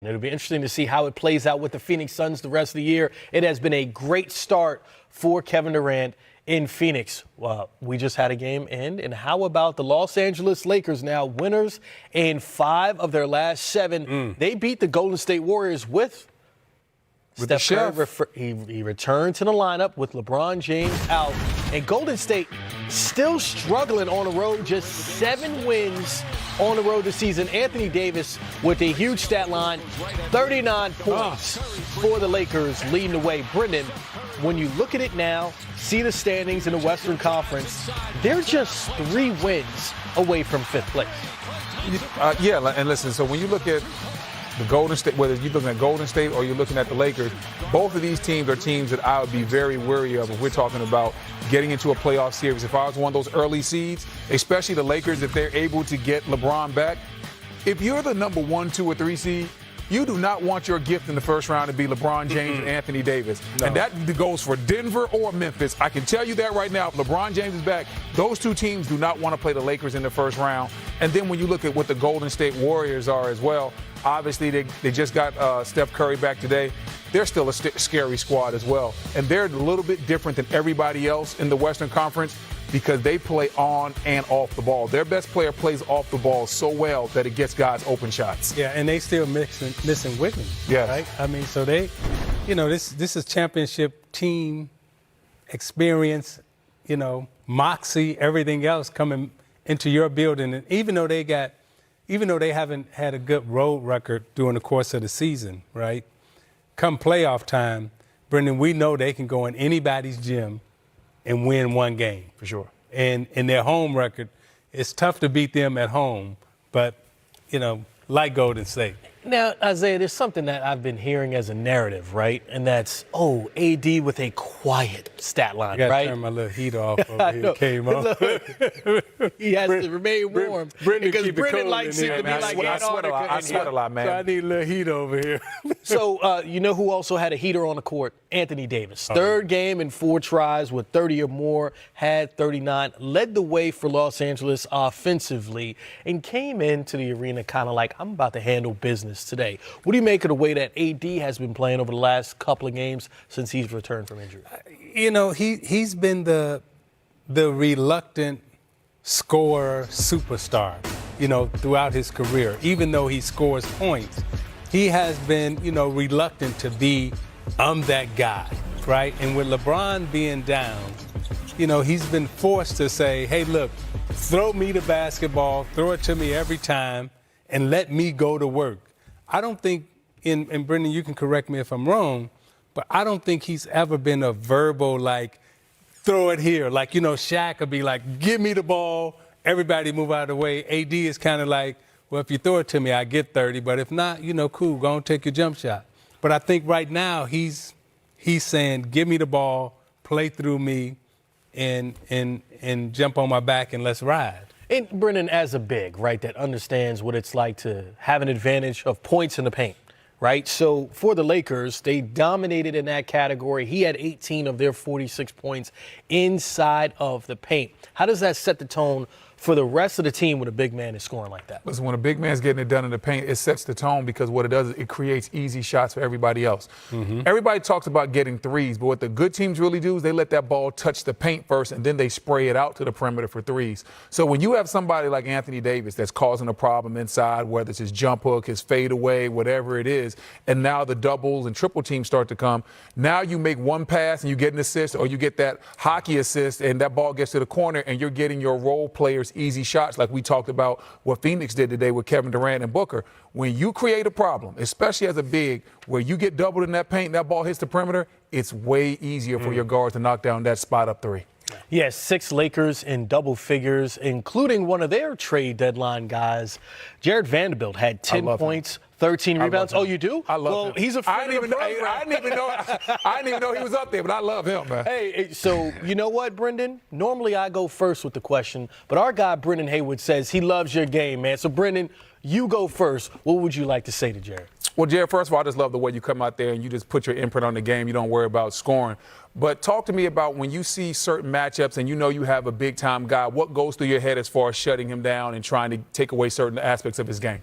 It'll be interesting to see how it plays out with the Phoenix Suns the rest of the year. It has been a great start for Kevin Durant in Phoenix. We just had a game end. And how about the Los Angeles Lakers now winners in 5 of their last 7? They beat the Golden State Warriors with Steph Curry. He returned to the lineup with LeBron James out. And Golden State still struggling on the road, just 7 wins on the road this season. Anthony Davis with a huge stat line, 39 points for the Lakers leading the way. Brendan, when you look at it now, see the standings in the Western Conference, they're just 3 wins away from 5th place. And listen, so when you look at the Golden State, whether you're looking at Golden State or you're looking at the Lakers, both of these teams are teams that I would be very wary of if we're talking about getting into a playoff series. If I was one of those early seeds, especially the Lakers, if they're able to get LeBron back, if you're the number 1, 2, or 3 seed, you do not want your gift in the first round to be LeBron James and Anthony Davis. No. And that goes for Denver or Memphis. I can tell you that right now. If LeBron James is back, those 2 teams do not want to play the Lakers in the first round. And then when you look at what the Golden State Warriors are as well, obviously they just got Steph Curry back today. They're still a scary squad as well. And they're a little bit different than everybody else in the Western Conference because they play on and off the ball. Their best player plays off the ball so well that it gets guys open shots. Yeah, and they still missing Wiggins. Yeah. Right? I mean, so they, this is championship team experience, moxie, everything else coming into your building. And even though they haven't had a good road record during the course of the season, right? Come playoff time, Brendan, we know they can go in anybody's gym and win 1 game. For sure. And in their home record, it's tough to beat them at home, but, like Golden State. Now, Isaiah, there's something that I've been hearing as a narrative, right? And that's, AD with a quiet stat line, right? I got to turn my little heater off over here. It came on. He has to remain warm because Brendan likes it to be like Antarctica. I sweat a lot, man. So I need a little heat over here. So, you know who also had a heater on the court? Anthony Davis. 3rd game in 4 tries with 30 or more, had 39, led the way for Los Angeles offensively, and came into the arena kind of like, I'm about to handle business today. What do you make of the way that AD has been playing over the last couple of games since he's returned from injury? He's been the reluctant scorer superstar, throughout his career. Even though he scores points, he has been, reluctant to be, I'm that guy, right? And with LeBron being down, he's been forced to say, hey, look, throw me the basketball, throw it to me every time, and let me go to work. I don't think, and Brendan, you can correct me if I'm wrong, but I don't think he's ever been a verbal, throw it here. Shaq would be like, give me the ball, everybody move out of the way. AD is kind of like, well, if you throw it to me, I get 30, but if not, cool, go and take your jump shot. But I think right now he's saying, give me the ball, play through me, and jump on my back and let's ride. And Brendan, as a big, right, that understands what it's like to have an advantage of points in the paint, right? So for the Lakers, they dominated in that category. He had 18 of their 46 points inside of the paint. How does that set the tone for the rest of the team when a big man is scoring like that? Listen, when a big man's getting it done in the paint, it sets the tone because what it does is it creates easy shots for everybody else. Everybody talks about getting threes, but what the good teams really do is they let that ball touch the paint first and then they spray it out to the perimeter for threes. So when you have somebody like Anthony Davis that's causing a problem inside, whether it's his jump hook, his fadeaway, whatever it is, and now the doubles and triple teams start to come, now you make one pass and you get an assist or you get that hockey assist and that ball gets to the corner and you're getting your role players easy shots like we talked about what Phoenix did today with Kevin Durant and Booker. When you create a problem, especially as a big, where you get doubled in that paint and that ball hits the perimeter, it's way easier for your guards to knock down that spot up 3. Yes, 6 Lakers in double figures, including one of their trade deadline guys. Jared Vanderbilt had 10 points, 13 rebounds. Oh, you do? I love him. He's a friend of the program. I didn't even know he was up there, but I love him, man. Hey, so you know what, Brendan? Normally I go first with the question, but our guy Brendan Haywood says he loves your game, man. So, Brendan, you go first. What would you like to say to Jared? Well, Jared, first of all, I just love the way you come out there and you just put your imprint on the game. You don't worry about scoring. But talk to me about when you see certain matchups and you know you have a big-time guy, what goes through your head as far as shutting him down and trying to take away certain aspects of his game?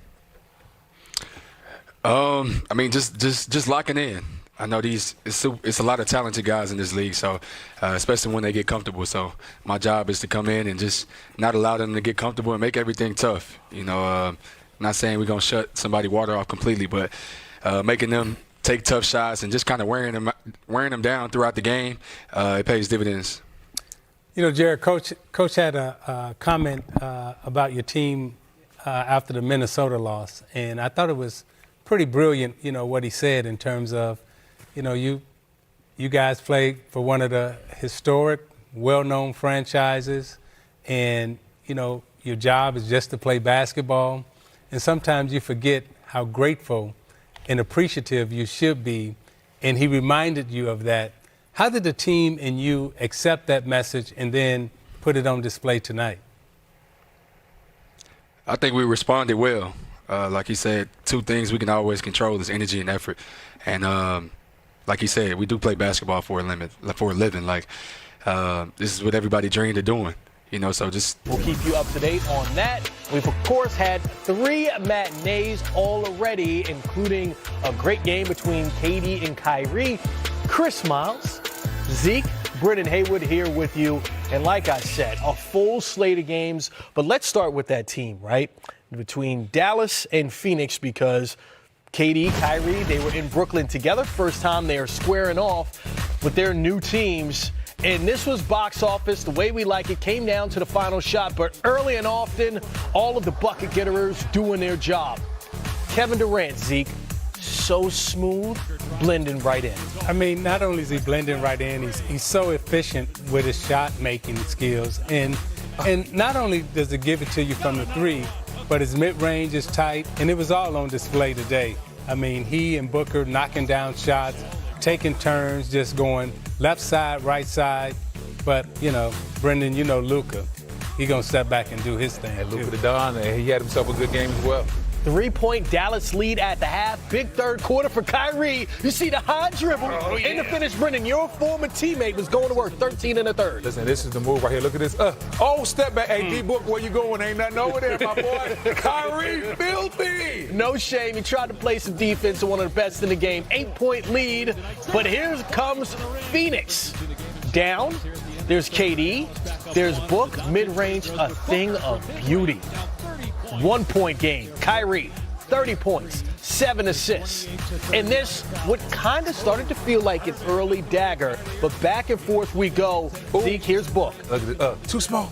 I mean, just locking in. I know it's a lot of talented guys in this league, so especially when they get comfortable. So my job is to come in and just not allow them to get comfortable and make everything tough. You know, not saying we're gonna shut somebody water off completely, but making them take tough shots and just kind of wearing them down throughout the game. It pays dividends. You know, Jared, Coach had a comment about your team after the Minnesota loss, and I thought it was pretty brilliant. You know what he said in terms of, you know, you guys played for one of the historic, well-known franchises, and, you know, your job is just to play basketball. And sometimes you forget how grateful and appreciative you should be, and he reminded you of that. How did the team and you accept that message and then put it on display tonight? I think we responded well. Like he said, two things we can always control is energy and effort. And like he said, we do play basketball for a living. Like, this is what everybody dreamed of doing. You know, so just We'll keep you up to date on that. We've, of course, had 3 matinees already, including a great game between KD and Kyrie. Chris Miles, Zeke, Brendan Haywood here with you. And like I said, a full slate of games. But let's start with that team, right? Between Dallas and Phoenix, because KD, Kyrie, they were in Brooklyn together. First time they are squaring off with their new teams. And this was box office the way we like it. Came down to the final shot, but early and often, all of the bucket getters doing their job. Kevin Durant, Zeke, so smooth, blending right in. I mean, not only is he blending right in, he's so efficient with his shot-making skills. And not only does he give it to you from the 3, but his mid-range is tight, and it was all on display today. I mean, he and Booker knocking down shots, taking turns, just going left side, right side. But, you know, Brendan, you know Luka. He's going to step back and do his thing. And Luka the Don, he had himself a good game as well. 3-point Dallas lead at the half. Big third quarter for Kyrie. You see the high dribble in the finish. Brendan, your former teammate was going to work 13 in the third. Listen, this is the move right here. Look at this. Step back. Hey, D-Book, where you going? Ain't nothing over there, my boy. Kyrie, filthy. No shame. He tried to play some defense and one of the best in the game. 8-point lead. But here comes Phoenix. Down. There's KD. There's Book. Mid-range, a thing of beauty. 1-point game. Kyrie, 30 points, 7 assists. And this, what kind of started to feel like an early dagger, but back and forth we go. Zeke, here's Book. Look at it. Too small.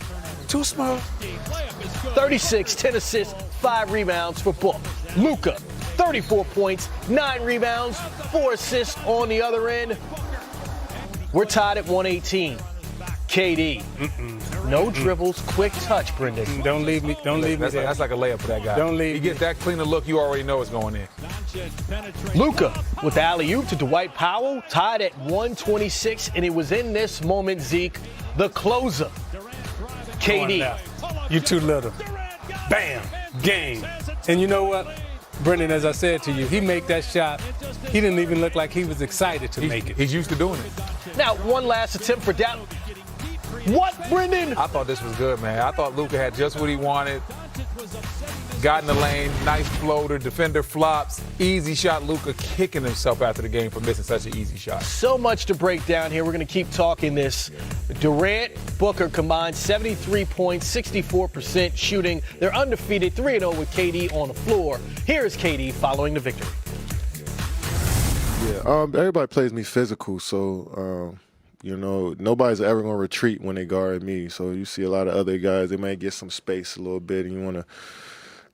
36, 10 assists, 5 rebounds for Book. Luka, 34 points, 9 rebounds, 4 assists on the other end. We're tied at 118. KD. No dribbles, quick touch, Brendan. Don't leave me there. That's like a layup for that guy. Don't leave He gets that cleaner look, you already know it's going in. Luka with the alley-oop to Dwight Powell, tied at 126, and it was in this moment, Zeke, the closer. KD. You too little. Bam. Game. And you know what, Brendan, as I said to you, he made that shot. He didn't even look like he was excited to make it. He's used to doing it. Now, one last attempt for Dallas. What, Brendan? I thought this was good, man. I thought Luka had just what he wanted. Got in the lane, nice floater, defender flops, easy shot. Luka kicking himself after the game for missing such an easy shot. So much to break down here. We're going to keep talking this. Durant, Booker combined 73 points, 64% shooting. They're undefeated, 3-0 with KD on the floor. Here is KD following the victory. Yeah, everybody plays me physical, so you know, nobody's ever going to retreat when they guard me. So you see a lot of other guys, they might get some space a little bit, and you want to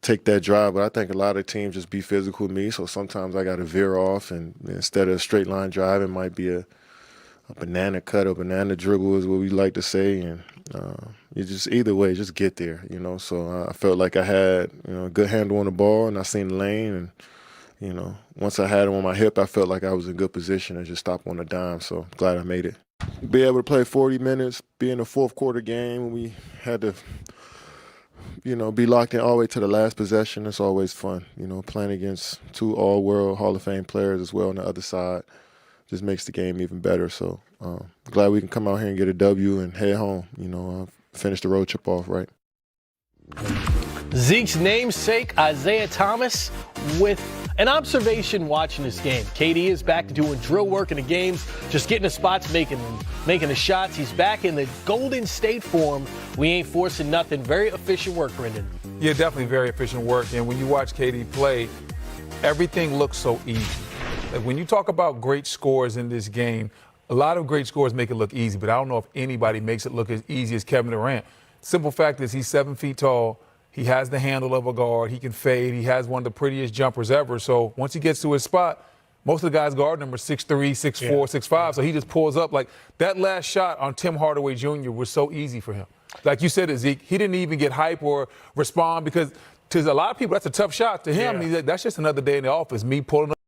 take that drive. But I think a lot of teams just be physical with me, so sometimes I got to veer off, and instead of a straight line drive, it might be a banana cut or banana dribble is what we like to say. And you just, either way, just get there, you know. So I felt like I had, you know, a good handle on the ball, and I seen the lane, and you know, once I had it on my hip, I felt like I was in good position and just stop on a dime. So glad I made it. Be able to play 40 minutes, be in a fourth quarter game. We had to, you know, be locked in all the way to the last possession. It's always fun, you know, playing against 2 all-world Hall of Fame players as well on the other side. Just makes the game even better. So glad we can come out here and get a W and head home, you know, finish the road trip off right. Zeke's namesake, Isaiah Thomas, with An observation watching this game. KD is back to doing drill work in the games, just getting the spots, making the shots. He's back in the Golden State form. We ain't forcing nothing. Very efficient work, Brendan. Yeah, definitely very efficient work. And when you watch KD play, everything looks so easy. Like when you talk about great scores in this game, a lot of great scores make it look easy, but I don't know if anybody makes it look as easy as Kevin Durant. Simple fact is he's 7 feet tall. He has the handle of a guard. He can fade. He has one of the prettiest jumpers ever. So once he gets to his spot, most of the guys guarding him are 6'3", 6'4", 6'5". So he just pulls up. Like that last shot on Tim Hardaway Jr. was so easy for him. Like you said, Zeke, he didn't even get hype or respond because to a lot of people, that's a tough shot. To him, he's like, that's just another day in the office, me pulling up.